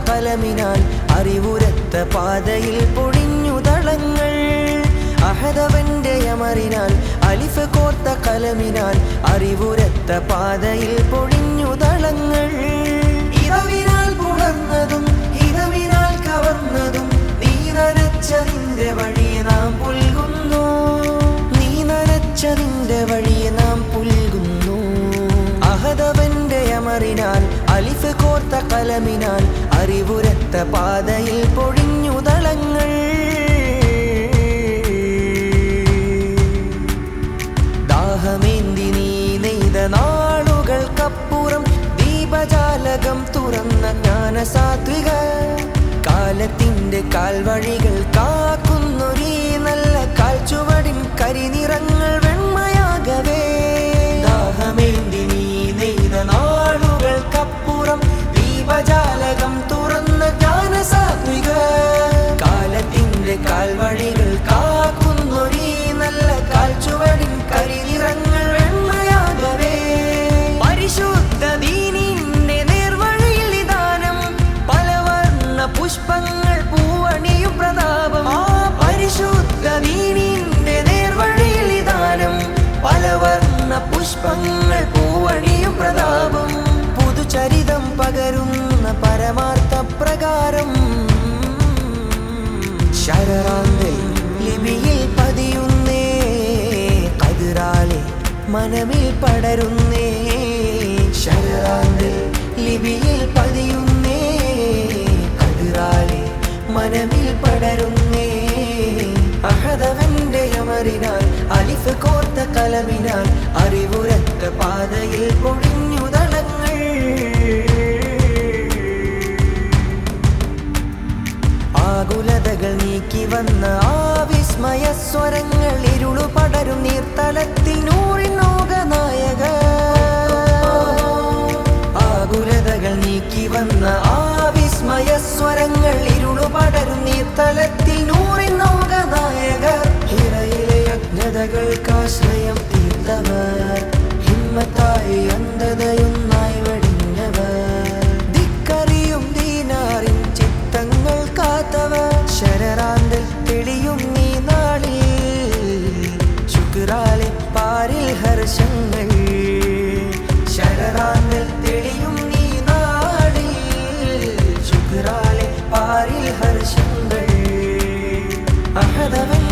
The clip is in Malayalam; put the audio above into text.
കലമിനാൽ അറിവുരത്ത പാതയിൽ പൊഴിഞ്ഞു ദളങ്ങൾ. അഹദവന്റെ അമറിനാൽ അലിഫ് കോർത്ത കലമിനാൽ അറിവുരത്ത പാതയിൽ പൊഴിഞ്ഞു ദളങ്ങൾ. ഇറവിനാൽ പുണർന്നതും ഇറവിനാൽ കവർന്നതും നീ നനച്ചതിന്റെ വഴിയെ നാം പുൽകുന്നു. നീ നനച്ചതിന്റെ വഴിയെ നാം പുൽകുന്നു. അഹദവന്റെ അമറിനാൽ അലിഫ് കോർത്ത കലമിനാൽ അറിവുരത്ത പാതയിൽ പൊഴിഞ്ഞു ദളങ്ങൾ. ദാഹമേന്തി നീ നെയ്ത നാളുകൾക്കപ്പുറം ദീപജാലകം തുറന്ന ജ്ഞാനസാത്വിക. കാലത്തിന്റെ കാൽവഴികൾ കാക്കുന്നൊരീ നല്ല കാൽച്ചുവടിൻ കരിനിറങ്ങൾ വെണ്മയാകവേ. ദാഹമേന്തി നീ നെയ്ത നാളുകൾക്കപ്പുറം ദീപജാലകം തുറന്ന ജ്ഞാനസാത്വിക. കാലത്തിന്റെ കാൽവഴികൾ കാക്കുന്നൊരീ നല്ല കാൽച്ചുവടിൻ കരിനിറങ്ങൾ വെണ്മയാകവേ. പരിശുദ്ധ ദീനിന്റെ നേർവഴിയിൽ നിദാനം പലവർണ്ണ പുഷ്പങ്ങൾ പൂവണിയും പ്രതാപം. പരിശുദ്ധ ദീനിന്റെ നേർവഴിയിൽ നിദാനം പലവർണ്ണ പുഷ്പങ്ങൾ പൂവണിയും പ്രതാപം. പുതുചരിതം പകരുന്ന പരമാർത്ഥ പ്രകാരം ശരറാന്തൽ ലിപിയിൽ പതിയുന്നേ. കതിരാലെ മനമിൽ പടരുന്നേ. ശരറാന്തൽ ലിപിയിൽ പതിയുന്നേ. കതിരാലെ മനമിൽ പടരുന്നേ. അഹദവന്റെ അമറിനാൽ അലിഫ് കോർത്ത കലമിനാൽ അറിവുരത്ത പാതയിൽ പൊഴിഞ്ഞു ദളങ്ങൾ. ആകുലതകൾ നീക്കി വന്ന ആ വിസ്മയ സ്വരങ്ങൾ ഇരുളു പടരും നീർത്തലത്തിൽ നൂറിനോക നായക. ആകുലതകൾ നീക്കി വന്ന ആ വിസ്മയ സ്വരങ്ങൾ ഇരുളു പടരും നീർത്തലത്തിൽ നൂറിനോക നായക. ഹിറയിലെ അജ്ഞതകൾക്കാശ്രയം തീർത്തവർ ഹിമ്മത്തായി അന്ധതയൊന്നായി വടിഞ്ഞവർ. ധിക്കറിയും ദീനാറിൻ ചിത്തങ്ങൾ കാത്തവർ. ശരറാന്തൽ തെളിയും നീ നാളിൽ ശുക്രാലെ പാരിൽ ഹർഷങ്ങൾ. ശരറാന്തൽ തെളിയും നീ നാളിൽ ശുക്രാലെ പാരിൽ ഹർഷങ്ങൾ. അഹദവൻ